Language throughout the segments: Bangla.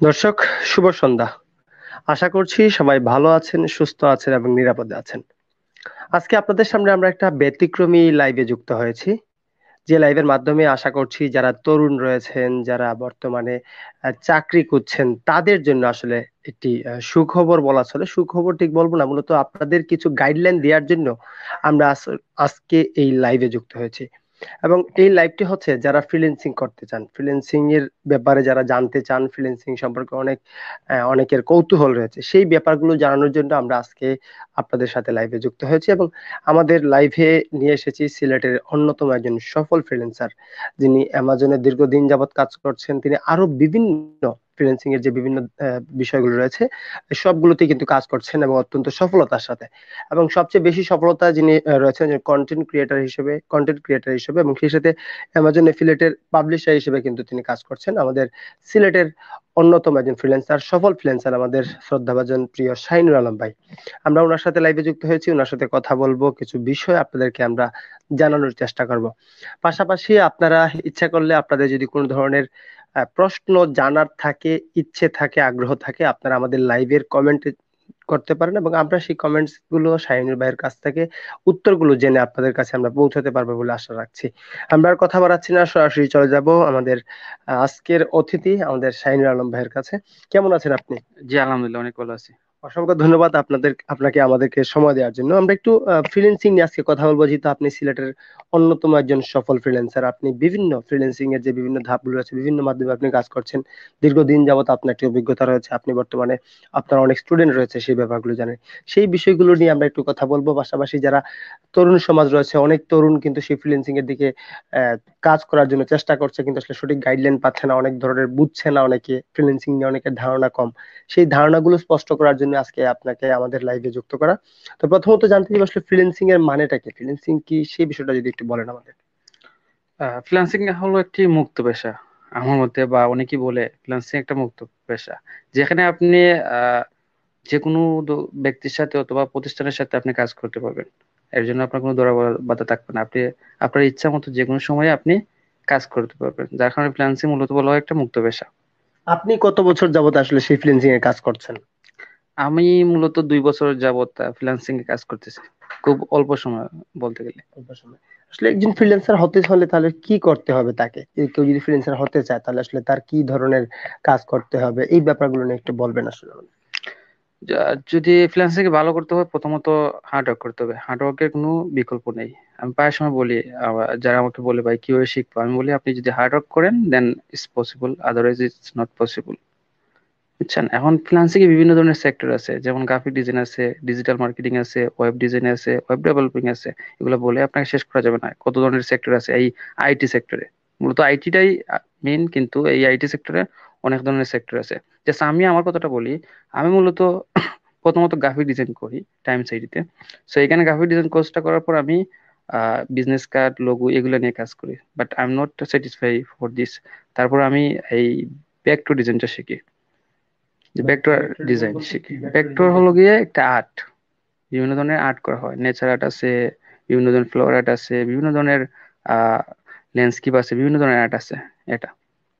দর্শক, শুভ সন্ধ্যা। আশা করছি সবাই ভালো আছেন, সুস্থ আছেন এবং নিরাপদে আছেন। আজকে আপনাদের সামনে আমরা একটা ব্যতিক্রমী লাইভে যুক্ত হয়েছি। যে লাইভের মাধ্যমে আশা করছি যারা তরুণ রয়েছেন, যারা বর্তমানে চাকরি খুঁজছেন তাদের জন্য আসলে একটি সুখবর বলা চলে। সুখবর ঠিক বলব না, মূলত আপনাদের কিছু গাইডলাইন দেওয়ার জন্য আমরা আজকে এই লাইভে যুক্ত হয়েছি। এবং এই লাইভটি হচ্ছে যারা ফ্রিল্যান্সিং করতে চান, ফ্রিল্যান্সিং এর ব্যাপারে যারা জানতে চান, ফ্রিল্যান্সিং সম্পর্কে অনেকের কৌতূহল রয়েছে, সেই ব্যাপারগুলো জানানোর জন্য আমরা আজকে আপনাদের সাথে লাইভে যুক্ত হয়েছি। এবং আমাদের লাইভে নিয়ে এসেছি সিলেটের অন্যতম একজন সফল ফ্রিল্যান্সার, যিনি অ্যামাজনে দীর্ঘদিন যাবৎ কাজ করছেন। তিনি আরো বিভিন্ন ফ্রিল্যান্সিং এর যে বিভিন্ন বিষয়গুলো রয়েছে সবগুলোতেই কিন্তু কাজ করছেন এবং অত্যন্ত সফলতার সাথে। এবং সবচেয়ে বেশি সফলতা যিনি রয়েছেন যে কন্টেন্ট ক্রিয়েটর হিসেবে এবং সেই সাথে অ্যামাজন এফিলিয়েটের পাবলিশার হিসেবে কিন্তু তিনি কাজ করছেন। আমাদের সিলেটের অন্যতম একজন ফ্রিল্যান্সার, সফল ফ্রিল্যান্সার, আমাদের শ্রদ্ধাভাজন প্রিয় শাহিনুর আলম ভাই। আমরা ওনার সাথে লাইভে যুক্ত হয়েছি, ওনার সাথে কথা বলবো, কিছু বিষয় আপনাদেরকে আমরা জানানোর চেষ্টা করব। পাশাপাশি আপনারা ইচ্ছা করলে আপনাদের যদি কোনো ধরনের প্রশ্ন জানার থাকে, ইচ্ছে থাকে, আগ্রহ থাকে, আপনারা আমাদের লাইভের কমেন্টে করতে পারেন এবং আমরা সেই কমেন্টস গুলো শাহিনুর ভাইয়ের কাছ থেকে উত্তরগুলো জেনে আপনাদের কাছে আমরা পৌঁছাতে পারবো বলে আশা রাখছি। আমরা আর কথা বাড়াচ্ছি না, সরাসরি চলে যাব আমাদের আজকের অতিথি আমাদের শাহিনুর আলম ভাইয়ের কাছে। কেমন আছেন আপনি? জি, আলহামদুলিল্লাহ অনেক ভালো আছি। অসংখ্য ধন্যবাদ আপনাকে আমাদেরকে সময় দেওয়ার জন্য। আমরা একটু ফ্রিল্যান্সিং নিয়ে আজকে কথা বলবো, যেহেতু আপনি সিলেটের অন্যতম একজন সফল ফ্রিল্যান্সার। আপনি বিভিন্ন ফ্রিল্যান্সিং এর যে বিভিন্ন ধাপগুলো আছে, বিভিন্ন মাধ্যমে আপনি কাজ করছেন, দীর্ঘদিন যাবত আপনার একটি অভিজ্ঞতা রয়েছে, আপনি বর্তমানে আপনার অনেক স্টুডেন্ট রয়েছে, সেই ব্যাপারগুলো জানেন। সেই বিষয়গুলো নিয়ে আমরা একটু কথা বলবো। পাশাপাশি যারা তরুণ সমাজ রয়েছে, অনেক তরুণ কিন্তু সেই ফ্রিল্যান্সিং এর দিকে কাজ করার জন্য চেষ্টা করছে, কিন্তু আসলে সঠিক গাইডলাইন পাচ্ছে না, অনেক ধরনের বুঝছে না, অনেকে ফ্রিল্যান্সিং নিয়ে অনেকের ধারণা কম। সেই ধারণাগুলো স্পষ্ট করার জন্য আজকে আপনাকে আমাদের লাইভে যুক্ত করা। তো প্রথমত জানতে চাই আসলে ফ্রিল্যান্সিং এর মানেটা কি, ফ্রিল্যান্সিং কি, সেই বিষয়টা যদি একটু বলেন আমাদের। ফ্রিল্যান্সিং হলো একটি মুক্ত পেশা আমার মতে, বা অনেকেই বলে ফ্রিল্যান্সিং একটা মুক্ত পেশা, যেখানে আপনি আহ, যে কোনো ব্যক্তির সাথে অথবা প্রতিষ্ঠানের সাথে আপনি কাজ করতে পারবেন। এর জন্য আপনার কোনো ধরা বাধা থাকবে না। আপনি আপনার ইচ্ছা মতো যে কোনো সময়ে আপনি কাজ করতে পারবেন, যার কারণে ফ্রিল্যান্সিং মূলত বলা হয় একটা মুক্ত পেশা। আপনি কত বছর যাবত আসলে সেই ফ্রিল্যান্সিং এর কাজ করছেন? আমি মূলত 2 বছর যাবত ফ্রিল্যান্সিং এ কাজ করতেছি, খুব অল্প সময় বলতে গেলে। অল্প সময়। আসলে একজন ফ্রিল্যান্সার হতে হলে তাহলে কি করতে হবে তাকে? কেউ যদি ফ্রিল্যান্সার হতে চায় তাহলে আসলে তার কি ধরনের কাজ করতে হবে, এই ব্যাপারগুলো নিয়ে একটু বলবেন আসলে আমাদের। যদি ফ্রিল্যান্সিং ভালো করতে হয়, প্রথমত হার্ড ওয়ার্ক করতে হবে। হার্ড ওয়ার্কের কোনো বিকল্প নেই। আমি প্রায় সময় বলি, যারা আমাকে বলে ভাই কিভাবে শিখবো, আমি বলি আপনি যদি হার্ড ওয়ার্ক করেন then it's possible, otherwise it's not possible. বুঝছেন? এখন ফ্রিল্যান্সিং এ বিভিন্ন ধরনের সেক্টর আছে, যেমন গ্রাফিক ডিজাইন আছে, ডিজিটাল মার্কেটিং আছে, ওয়েব ডিজাইন আছে, ওয়েব ডেভেলপিং আছে। এগুলো বলে আপনাকে শেষ করা যাবে না, কত ধরনের সেক্টর আছে এই আইটি সেক্টরে। মূলত আইটিটাই মেইন, কিন্তু এই আইটি সেক্টরে অনেক ধরনের সেক্টর আছে। জাস্ট আমি আমার কথাটা বলি। আমি মূলত প্রথমত গ্রাফিক ডিজাইন করি টাইমস আইডিতে। সো এখানে গ্রাফিক ডিজাইন কোর্সটা করার পর আমি বিজনেস কার্ড, লোগো এগুলো নিয়ে কাজ করি, but I am not satisfy for this. তারপর আমি এই ভেক্টর ডিজাইনটা শিখি, যে ভেক্টর ভেক্টর ডিজাইন ডিজাইন বলতে কি, শিখি। ভেক্টর ভেক্টর ডিজাইনটা হলো কি? গিয়ে একটা আর্ট। বিভিন্ন ধরনের আর্ট করা হয়, নেচার আর্ট আছে, বিভিন্ন ধরনের ফ্লোর আর্ট আছে, বিভিন্ন ধরনের আহ ল্যান্ডস্কেপ আছে, বিভিন্ন ধরনের আর্ট আছে। এটা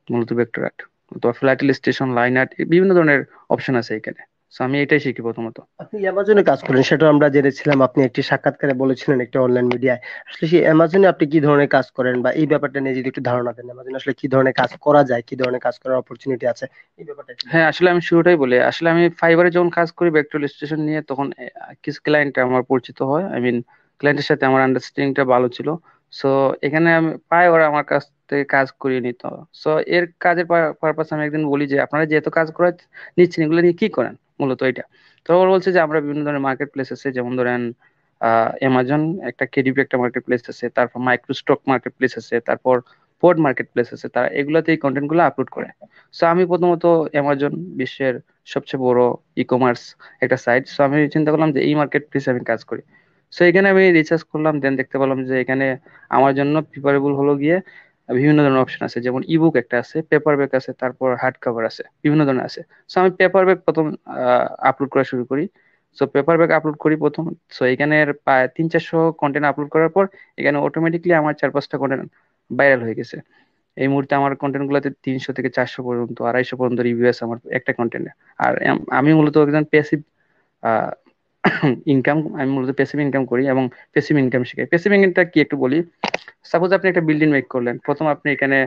মূলত ভেক্টর আর্ট। তো ফ্ল্যাট ইলাস্ট্রেশন, লাইন আর্ট, বিভিন্ন ধরনের অপশন আছে এখানে। সো আমি এটাই শিখি প্রথমত। আপনি অ্যামাজনে কাজ করেন, সেটা আমরা জেনেছিলাম, আপনি একটি সাক্ষাৎকারে বলেছিলেন একটি অনলাইন মিডিয়ায়। আসলে সেই অ্যামাজনে আপনি কি ধরনের কাজ করেন বা এই ব্যাপারটা নিয়ে যদি একটু ধারণা দেন, অ্যামাজনে আসলে কি ধরনের কাজ করা যায়, কি ধরনের কাজ করার অপরচুনিটি আছে, এই ব্যাপারটা একটু হ্যাঁ, বলেন। আসলে আমি শুরুটাই বলি। আসলে আমি ফাইবারে যখন কাজ করি ভেক্টর ইলাস্ট্রেশন নিয়ে, তখন কিছু ক্লায়েন্ট আমার পরিচিত হয়। আই মিন, ক্লায়েন্টের সাথে আমার আন্ডারস্ট্যান্ডিংটা ভালো ছিল। সো এখানে আমি প্রায় ওরা আমার কাছ থেকে কাজ করিয়ে নিত। সো এর কাজের পারপাস আমি একদিন বলি যে আপনারা যেহেতু কাজ করা নিচ্ছেন, এগুলো নিয়ে কি করেন মূলত এটা। তো ওরা বলছে যে আমরা বিভিন্ন ধরনের মার্কেট প্লেস আছে, যেমন ধরেন অ্যামাজন একটা, কেডিপি একটা মার্কেট প্লেস আছে, তারপর মাইক্রোস্টক মার্কেট প্লেস আছে, তারপর পোর্ট মার্কেট প্লেস আছে, তারা এগুলাতে এই কন্টেন্ট গুলো আপলোড করে। সো আমি প্রথমত অ্যামাজন বিশ্বের সবচেয়ে বড় ই কমার্স একটা সাইট। সো আমি চিন্তা করলাম যে এই মার্কেট প্লেসে আমি কাজ করি। সো এখানে আমি রিসার্চ করলাম, দেন দেখতে পেলাম যে এখানে আমার জন্য প্রিফারেবল হলো গিয়ে বিভিন্ন ধরনের অপশন আছে, যেমন ইবুক একটা আছে, পেপার ব্যাগ আছে, তারপর হার্ড কভার আছে, বিভিন্ন ধরনের আছে। সো আমি পেপার ব্যাগ প্রথম আপলোড করা শুরু করি। সো পেপার ব্যাগ আপলোড করি প্রথম। সো এখানে প্রায় 300-400 কন্টেন্ট আপলোড করার পর এখানে অটোমেটিকলি আমার 4-5টা কন্টেন্ট ভাইরাল হয়ে গেছে। এই মুহূর্তে আমার কন্টেন্ট গুলোতে 300 থেকে 400 পর্যন্ত, 250 পর্যন্ত রিভিউ আছে আমার একটা কন্টেন্টে। আর আমি মূলত একজন প্যাসিভ ইনকাম, আমি মূলত প্যাসিভ ইনকাম করি এবং প্যাসিভ ইনকাম শিখাই। প্যাসিভ ইনকামটা কি একটু বলি। সাপোজ আপনি একটা বিল্ডিং মেক করলেন, প্রথম আপনি এখানে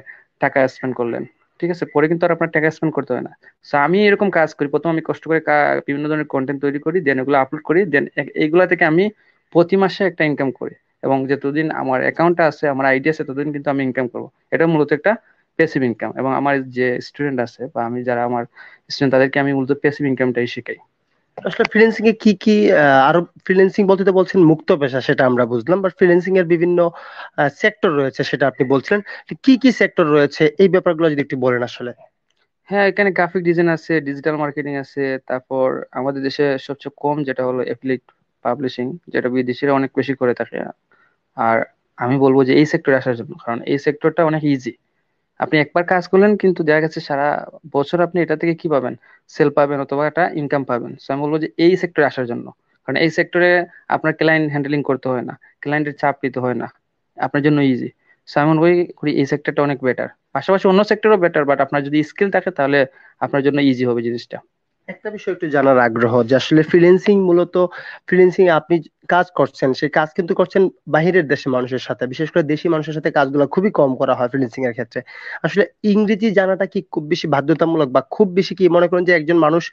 টাকা স্পেন্ড করলেন, ঠিক আছে, পরে কিন্তু আর আপনার টাকা স্পেন্ড করতে হয় না। সো আমি এরকম কাজ করি, প্রথম আমি কষ্ট করে বিভিন্ন ধরনের কন্টেন্ট তৈরি করি, দেন এগুলো আপলোড করি, দেন এইগুলা থেকে আমি প্রতি মাসে একটা ইনকাম করি। এবং যতদিন আমার অ্যাকাউন্টটা আছে, আমার আইডি আছে, ততদিন কিন্তু আমি ইনকাম করবো। এটা মূলত একটা প্যাসিভ ইনকাম। এবং আমার যে স্টুডেন্ট আছে বা আমি যারা আমার স্টুডেন্ট, তাদেরকে আমি মূলত প্যাসিভ ইনকামটাই শিখাই। আসলে ফ্রিল্যান্সিং এ কি কি আরো, ফ্রিল্যান্সিং বলতে তো বলছেন মুক্ত পেশা, সেটা আমরা বুঝলাম, বাট ফ্রিল্যান্সিং এর বিভিন্ন সেক্টর রয়েছে সেটা আপনি বলছিলেন। কি কি সেক্টর রয়েছে এই ব্যাপারগুলো যদি একটু বলেন আসলে। হ্যাঁ, এখানে গ্রাফিক ডিজাইন আছে, ডিজিটাল মার্কেটিং আছে, তারপর আমাদের দেশে সবচেয়ে কম যেটা হলো এফিলিয়েট পাবলিশিং, যেটা বিদেশিরা অনেক বেশি করে থাকে। আর আমি বলবো যে এই সেক্টরে আসার জন্য, কারণ এই সেক্টরটা অনেক ইজি। আপনি একবার কাজ করলেন, কিন্তু দেখা গেছে সারা বছর আপনি এটা থেকে কি পাবেন, সেল পাবেন অথবা একটা ইনকাম পাবেন। So আমি বলবো যে এই সেক্টরে আসার জন্য, কারণ এই সেক্টরে আপনার ক্লায়েন্ট হ্যান্ডেলিং করতে হয় না, ক্লায়েন্টের চাপ নিতে হয় না, আপনার জন্য ইজি। সো আমি মনে করি এই সেক্টরটা অনেক বেটার। পাশাপাশি অন্য সেক্টরও বেটার, বাট আপনার যদি স্কিল থাকে তাহলে আপনার জন্য ইজি হবে জিনিসটা। একটা বিষয় একটু জানার আগ্রহ যে আসলে ফ্রিল্যান্সিং মূলত, ফ্রিল্যান্সিং আপনি কাজ করছেন, সেই কাজ কিন্তু করছেন বাহিরের দেশে মানুষের সাথে, বিশেষ করে দেশি মানুষের সাথে কাজগুলো খুবই কম করা হয় ফ্রিল্যান্সিং এর ক্ষেত্রে। আসলে ইংরেজি জানাটা কি খুব বেশি বাধ্যতামূলক, বা খুব বেশি কি মনে করেন যে একজন মানুষ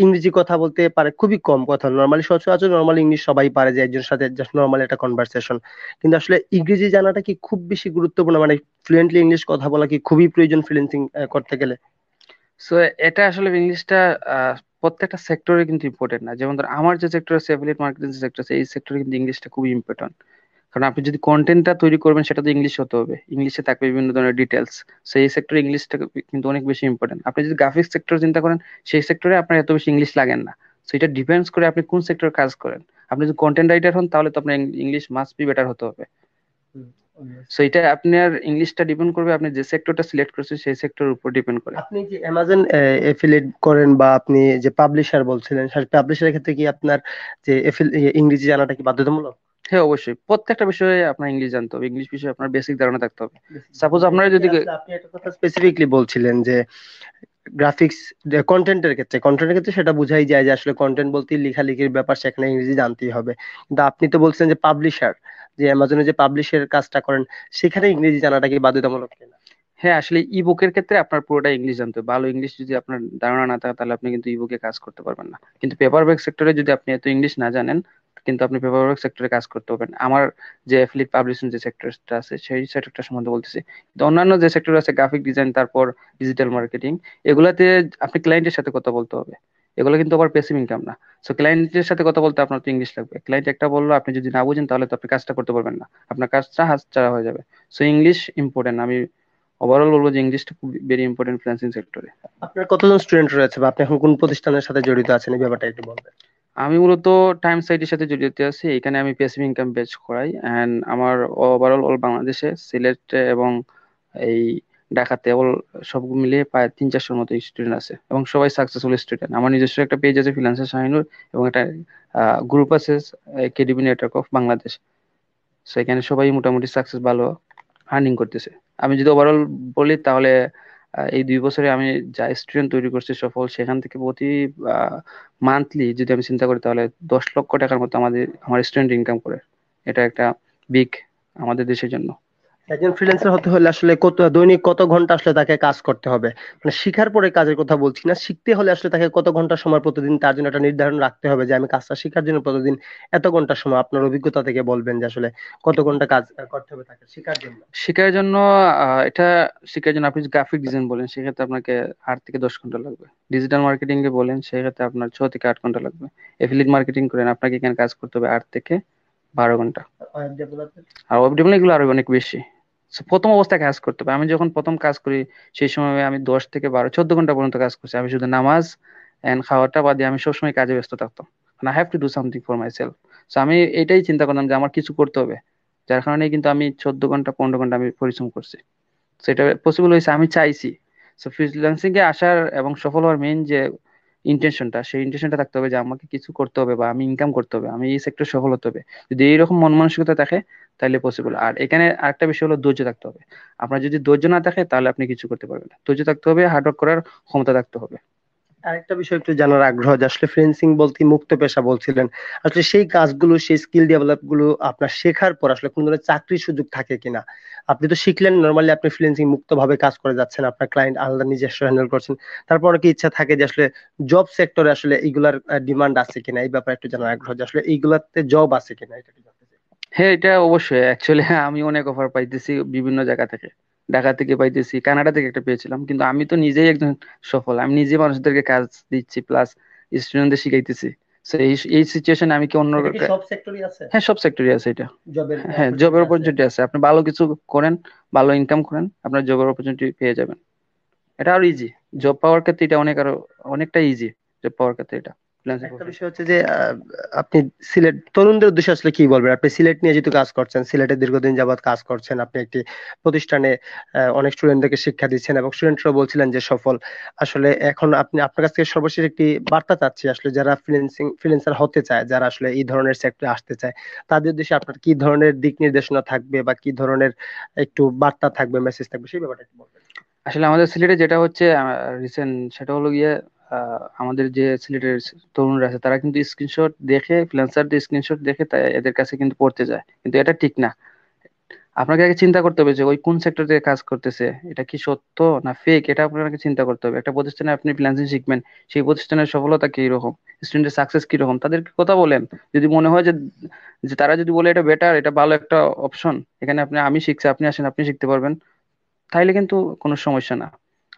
ইংরেজি কথা বলতে পারে খুবই কম, কথা নর্মালি সচরাচর নর্মাল ইংলিশ সবাই পারে যে একজনের সাথে জাস্ট নর্মালি একটা কনভারসেশন, কিন্তু আসলে ইংরেজি জানাটা কি খুব বেশি গুরুত্বপূর্ণ, মানে ফ্লুয়েন্টলি ইংলিশ কথা বলা কি খুবই প্রয়োজন ফ্রিল্যান্সিং করতে গেলে? সো এটা আসলে ইংলিশটা প্রত্যেকটা সেক্টরে কিন্তু ইম্পর্টেন্ট না। যেমন ধর আমার যে সেক্টর আছে, অ্যাফিলিয়েট মার্কেটিং সেক্টর আছে, এই সেক্টরে কিন্তু ইংলিশটা খুবই ইম্পর্টেন্ট। কারণ আপনি যদি কন্টেন্টটা তৈরি করবেন, সেটা তো ইংলিশ হতে হবে, ইংলিশে থাকবে বিভিন্ন ধরনের ডিটেলস। সো এই সেক্টরে ইংলিশটা কিন্তু অনেক বেশি ইম্পর্টেন্ট। আপনি যদি গ্রাফিক্স সেক্টর চিন্তা করেন, সেই সেক্টরে আপনার এত বেশি ইংলিশ লাগেন না। সো এটা ডিপেন্ডস করে আপনি কোন সেক্টরে কাজ করেন। আপনি যদি কন্টেন্ট রাইটার হন, তাহলে তো আপনার ইংলিশ মাস্ট বি বেটার হতে হবে। হুম, সো এটা আপনার ইংলিশটা ডিপেন্ড করবে আপনি যে সেক্টরটা সিলেক্ট করছেন সেই সেক্টরের উপর ডিপেন্ড করে। আপনি যে অ্যামাজন এফিলিয়েট করেন বা আপনি যে পাবলিশার বলছিলেন, পাবলিশারের ক্ষেত্রে কি আপনার যে ইংরেজি জানাটা কি বাধ্যতামূলক? হ্যাঁ, অবশ্যই প্রত্যেকটা বিষয়ে আপনার ইংলিশ জানতে হবে, ইংলিশ বিষয়ে আপনার বেসিক ধারণা থাকতে হবে। Basic সাপোজ ধারণা। আপনারা এটা কি যদি আসলে আপনি একটা কথা স্পেসিফিকলি বলছিলেন যে গ্রাফিক্স কন্টেন্টের ক্ষেত্রে সেটা বোঝাই যায় যে আসলে কন্টেন্ট বলতে লেখালেখির ব্যাপার, সেখানে ইংরেজি জানতেই হবে। কিন্তু আপনি তো বলছেন যে পাবলিশার, যে অ্যামাজনে যে পাবলিশের কাজটা করেন, সেখানে ইংরেজি জানাটা কি বাধ্যতামূলক কিনা? হ্যাঁ, আসলে ইবুকের ক্ষেত্রে আপনার পুরোটা ইংলিশ জানতে হবে। ভালো ইংলিশ যদি আপনার ধারণা না থাকে, তাহলে আপনি কিন্তু ইবুকে কাজ করতে পারবেন না। কিন্তু পেপার ব্যাক সেক্টরে যদি আপনি এত ইংলিশ না জানেন, কিন্তু আপনি পেপার ব্যাক সেক্টরে কাজ করতে পারবেন। আমার যে অ্যাফিলিয়েট পাবলিশিং যে সেক্টরটা আছে, সেই সেক্টরটা সম্বন্ধে বলতেছি। কিন্তু অন্যান্য যে সেক্টর আছে, গ্রাফিক ডিজাইন, তারপর ডিজিটাল মার্কেটিং, এগুলাতে আপনি ক্লায়েন্টের সাথে কথা বলতে হবে। এগুলো কিন্তু আবার প্যাসিভ ইনকাম না। সো ক্লায়েন্টের সাথে কথা বলতে আপনার তো ইংলিশ লাগবে। ক্লায়েন্ট একটা বললো, আপনি যদি না বুঝেন, তাহলে তো আপনি কাজটা করতে পারবেন না, আপনার কাজটা হাতছাড়া হয়ে যাবে। So English important. আমি ওভারঅল বলবো যে ইংলিশটা খুব ভেরি ইম্পর্টেন্ট ফ্রিল্যান্সিং সেক্টরে। আপনার কতজন স্টুডেন্ট রয়েছে, বা আপনি এখন কোন প্রতিষ্ঠানের সাথে জড়িত আছেন, এই ব্যাপারটা একটু বলবেন। আমি মূলত টাইম সাইটের সাথে জড়িত আছি, এখানে আমি প্যাসিভ ইনকাম বেচ করাই। এন্ড আমার ওভারঅল অল বাংলাদেশে, সিলেটে এবং এই ঢাকাতে অল সব মিলিয়ে প্রায় 300-400 মতো স্টুডেন্ট আছে, এবং সবাই সাকসেসফুল স্টুডেন্ট। আমার নিজস্ব একটা পেজ আছে, ফ্রিল্যান্সার শাহিনুর, এবং একটা গ্রুপ আছে, কেডিবি নেটওয়ার্ক অফ বাংলাদেশ। সেখানে সবাই মোটামুটি সাকসেস, ভালো আর্নিং করতেছে। আমি যদি ওভারঅল বলি, তাহলে এই 2 বছরে আমি যা স্টুডেন্ট তৈরি করছি সফল, সেখান থেকে প্রতি মান্থলি যদি আমি চিন্তা করি, তাহলে 10 লক্ষ টাকার মতো আমার স্টুডেন্ট ইনকাম করে। এটা একটা বিগ আমাদের দেশের জন্য। একজন ফ্রিল্যান্সার হতে হলে আসলে দৈনিক কত ঘন্টা আসলে তাকে কাজ করতে হবে? মানে শিখার পরে কাজের কথা বলছি না, শিখতে হলে আসলে তাকে কত ঘন্টা সময় প্রতিদিন তার জন্য একটা নির্ধারণ রাখতে হবে যে আমি কাজটা শেখার জন্য প্রতিদিন এত ঘন্টা সময়। আপনার অভিজ্ঞতা থেকে বলবেন যে আসলে কত ঘন্টা কাজ করতে হবে তাকে শেখার জন্য। শেখার জন্য এটা শেখার জন্য আপনি গ্রাফিক ডিজাইন বলেন, সেক্ষেত্রে আপনাকে 8 থেকে 10 ঘন্টা লাগবে। ডিজিটাল মার্কেটিং এ বলেন, সেক্ষেত্রে আপনার 6 থেকে 8 ঘন্টা লাগবে। এফিলিয়েট মার্কেটিং করেন, আপনাকে এখানে কাজ করতে হবে 8 থেকে 12 ঘন্টা। Web development. আর ওয়েব ডেভেলপমেন্ট এগুলো আরো অনেক বেশি। So, প্রথম অবস্থায় কাজ করতে হবে। আমি যখন প্রথম কাজ করি, সেই সময় আমি 10 থেকে 12, 14 ঘন্টা পর্যন্ত কাজ করছি। আমি শুধু নামাজ এন্ড খাওয়াটা বাদে আমি সবসময় কাজে ব্যস্ত থাকতাম। I have to do something for my self. So আমি এটাই চিন্তা করলাম যে আমার কিছু করতে হবে, যার কারণে কিন্তু আমি 14 ঘন্টা 15 ঘন্টা আমি পরিশ্রম করছি। সেটা পসিবল হয়েছে, আমি চাইছি। সো ফ্রিল্যান্সিং এ আসার এবং সফল হওয়ার মেইন যে ইন্টেনশনটা, সেই ইন্টেনশনটা থাকতে হবে যে আমাকে কিছু করতে হবে বা আমি ইনকাম করতে হবে, আমি এই সেক্টর সফল হতে হবে। যদি এইরকম মন মানসিকতা থাকে তাহলে পসিবল। আর এখানে আরেকটা বিষয় হলো ধৈর্য থাকতে হবে। আপনার যদি ধৈর্য না থাকে তাহলে আপনি কিছু করতে পারবেন না। ধৈর্য থাকতে হবে, হার্ডওয়ার্ক করার ক্ষমতা থাকতে হবে। আরেকটা বিষয় একটু জানার আগ্রহ যে আসলে ফ্রিল্যান্সিং বলতে মুক্ত পেশা বলছিলেন, আসলে সেই কাজগুলো সেই স্কিল ডেভেলপ গুলো আপনার শেখার পর আসলে কোন ধরনের চাকরির সুযোগ থাকে কিনা? আপনি তো শিখলেন, নর্মালি আপনি ফ্রিল্যান্সিং মুক্ত ভাবে কাজ করে যাচ্ছেন, আপনার ক্লায়েন্ট আলাদা নিজস্ব হ্যান্ডেল করছেন, তারপর কি ইচ্ছা থাকে যে আসলে জব সেক্টরে আসলে এইগুলার ডিমান্ড আছে কিনা, এই ব্যাপারে একটু জানার আগ্রহ যে আসলে এইগুলাতে জব আছে কিনা, এটা একটু জানতে চাই। হ্যাঁ, এটা অবশ্যই। অ্যাকচুয়ালি আমি অনেক অফার পাইতেছি বিভিন্ন জায়গা থেকে। ঢাকা থেকে পাইতেছি, কানাডা থেকে একটা পেয়েছিলাম। কিন্তু আমি তো নিজেই একজন সফল, আমি নিজে মানুষদেরকে কাজ দিচ্ছি, প্লাস স্টুডেন্টদের শিখাইতেছি। তো এই এই সিচুয়েশনে আমি কি অন্য এটা কি সব সেক্টরই আছে? হ্যাঁ, সব সেক্টরই আছে এটা। জবের হ্যাঁ, জবের অপরচুনিটি আছে? অপরচুনিটি আছে। আপনি ভালো কিছু করেন, ভালো ইনকাম করেন, আপনার জবের অপরচুনিটি পেয়ে যাবেন। এটা আরো ইজি। জব পাওয়ার ক্ষেত্রে এটা অনেকটা ইজি। জব পাওয়ার ক্ষেত্রে এটা ফ্রিল্যান্সিং একটা প্রফেশন। বিষয় হচ্ছে যে আপনি সিলেট তরুণদের উদ্দেশ্যে আসলে কি বলবেন? আপনি সিলেট নিয়ে যেহেতু কাজ করছেন, সিলেটে দীর্ঘদিন যাবত কাজ করছেন, আপনি একটি প্রতিষ্ঠানে অনেক স্টুডেন্টদেরকে শিক্ষা দিচ্ছেন এবং স্টুডেন্টরা বলছিলেন যে সফল। আসলে এখন আপনি আপনার কাছ থেকে সর্বশেষ একটি বার্তা চাচ্ছি, আসলে যারা ফ্রিল্যান্সার হতে চায়, যারা আসলে এই ধরনের সেক্টরে আসতে চায়, তাদের উদ্দেশ্যে আপনার কি ধরনের দিক নির্দেশনা থাকবে বা কি ধরনের একটু বার্তা থাকবে, মেসেজ থাকবে, সেই ব্যাপারটা একটু বলবেন। আসলে আমাদের সিলেটে যেটা হচ্ছে রিসেন্ট, সেটা হলো গিয়ে আমাদের যে সিলেটের তরুণরা আছে তারা কিন্তু স্ক্রিনশট দেখে, ফ্রিল্যান্সারদের স্ক্রিনশট দেখে তাই এদের কাছে কিন্তু পড়তে যায়, কিন্তু এটা ঠিক না। আপনাকে আগে চিন্তা করতে হবে যে ওই কোন সেক্টর থেকে কাজ করতেছে, এটা কি সত্য না ফেক, এটা আপনাকে চিন্তা করতে হবে। একটা প্রতিষ্ঠানে আপনি ফ্রিল্যান্সিং শিখবেন, সেই প্রতিষ্ঠানের সফলতা কি রকম, স্টুডেন্টের সাকসেস কি রকম, তাদেরকে কথা বলেন। যদি মনে হয় যে যে তারা যদি বলে এটা বেটার, এটা ভালো একটা অপশন, এখানে আপনি, আমি শিখছি, আপনি আসেন, আপনি শিখতে পারবেন, তাইলে কিন্তু কোনো সমস্যা না।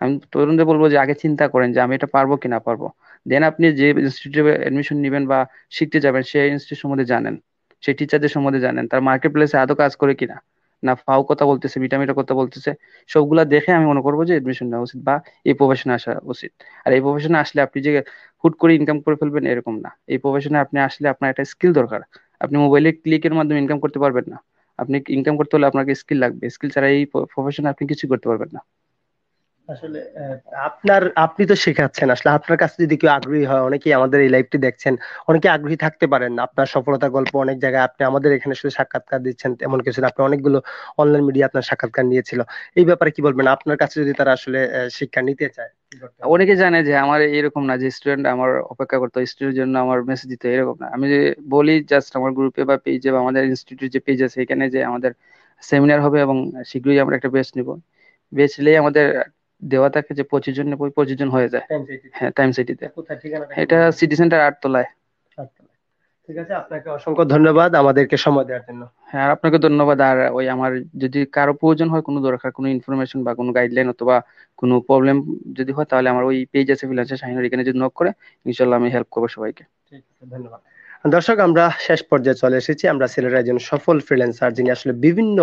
আমি তরুণদের বলবো যে আগে চিন্তা করেন যে আমি এটা পারবো কি না পারবো। দেন আপনি যে ইনস্টিটিউটে এডমিশন নিবেন বা শিখতে যাবেন, সেই ইনস্টিটিউট সম্বন্ধে জানেন, সেই টিচারদের সম্বন্ধে জানেন, তার মার্কেট প্লেসে আদৌ কাজ করে কিনা, না ফাও কথা বলতেছে, বিটামিটা কথা বলতেছে, সবগুলা দেখে আমি মনে করবো যে এডমিশন নেওয়া উচিত বা এই প্রফেশনে আসা উচিত। আর এই প্রফেশনে আসলে আপনি যে হুট করে ইনকাম করে ফেলবেন এরকম না। এই প্রফেশনে আপনি আসলে আপনার একটা স্কিল দরকার। আপনি মোবাইলে ক্লিকের মাধ্যমে ইনকাম করতে পারবেন না। আপনি ইনকাম করতে হলে আপনাকে স্কিল লাগবে, স্কিল ছাড়া এই প্রফেশনে আপনি কিছু করতে পারবেন না। আসলে আপনি তো শেখাচ্ছেন, আসলে আপনার কাছে যদি কেউ আগ্রহী হয়, অনেকেই আমাদের এই লাইভটি দেখছেন, অনেকে আগ্রহী থাকতে পারেন, আপনার সফলতার গল্প অনেক জায়গায় আপনি আমাদের এখানে শুধু সাক্ষাৎকার দিচ্ছেন এমন কিছু না, আপনি অনেকগুলো অনলাইন মিডিয়া আপনার সাক্ষাৎকার নিয়েছিল। এই ব্যাপারে কি বলবেন? আপনার কাছে যদি তারা আসলে শিক্ষা নিতে চায়, কি করতে হবে? অনেকে জানে যে আমার এরকম না যে স্টুডেন্ট আমার অপেক্ষা করতে হয় স্টুডেন্টের জন্য আমার মেসেজ দিতে হয়, এরকম না। আমি যে বলি জাস্ট আমার গ্রুপে বা পেজে বা আমাদের ইনস্টিটিউট যে পেজ আছে এখানে যে আমাদের সেমিনার হবে এবং শীঘ্রই আমরা একটা ব্যাচ নিব। ব্যাচ নিলেই আমাদের দেওয়া থাকে যে 25 জন, 25 জন হয়ে যায়। টাইম চাইতে। হ্যাঁ, টাইম সিটিতে। কোথায়, ঠিকানাটা একটু এটা বলে দেন। সিটি সেন্টার 8 তলায়। আচ্ছা, ঠিক আছে, আপনাকে অসংখ্য ধন্যবাদ আমাদেরকে সময় দেওয়ার জন্য। হ্যাঁ, আর আপনাকে ধন্যবাদ। আর ওই আমার যদি কারো প্রয়োজন হয়, কোনো দরকার, কোনো ইনফরমেশন বা কোনো গাইডলাইন অথবা কোনো প্রবলেম যদি হয়, তাহলে আমার ওই পেজ আছে ফ্রিল্যান্সার শাহিনুর, এখানে যদি নক করে ইনশাল্লাহ আমি হেল্প করবো সবাইকে। ঠিক আছে, ধন্যবাদ। দর্শক, আমরা শেষ পর্যায়ে চলে এসেছি। আমরা সিলেটের একজন সফল ফ্রিল্যান্সার, যিনি আসলে বিভিন্ন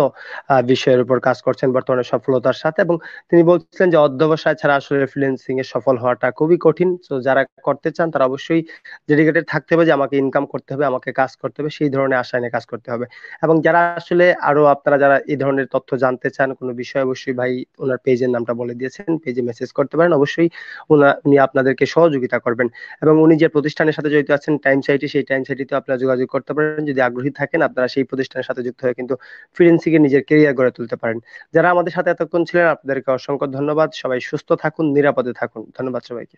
বিষয়ের উপর কাজ করছেন বর্তমানে সফলতার সাথে, এবং তিনি বলছিলেন যে অধ্যবসায় ছাড়া আসলে ফ্রিল্যান্সিং এ সফল হওয়াটা খুবই কঠিন। তো যারা করতে চান তারা অবশ্যই ডেডিকেটেড থাকতে হবে যে আমাকে ইনকাম করতে হবে, আমাকে কাজ করতে হবে, সেই ধরনের আশা নিয়ে কাজ করতে হবে। এবং যারা আসলে আরো, আপনারা যারা এই ধরনের তথ্য জানতে চান কোনো বিষয়, অবশ্যই ভাই ওনার পেজের নামটা বলে দিয়েছেন, পেজে মেসেজ করতে পারেন, অবশ্যই উনি আপনাদেরকে সহযোগিতা করবেন। এবং উনি যে প্রতিষ্ঠানের সাথে জড়িত আছেন টাইম সাইটি, সেই টাইম সাইটিতে আপনারা যোগাযোগ করতে পারেন। যদি আগ্রহী থাকেন আপনারা সেই প্রতিষ্ঠানের সাথে যুক্ত হয়ে কিন্তু ফ্রিল্যান্সিং এ নিজের ক্যারিয়ার গড়ে তুলতে পারেন। যারা আমাদের সাথে এতক্ষণ ছিলেন আপনাদেরকে অসংখ্য ধন্যবাদ। সবাই সুস্থ থাকুন, নিরাপদে থাকুন। ধন্যবাদ সবাইকে।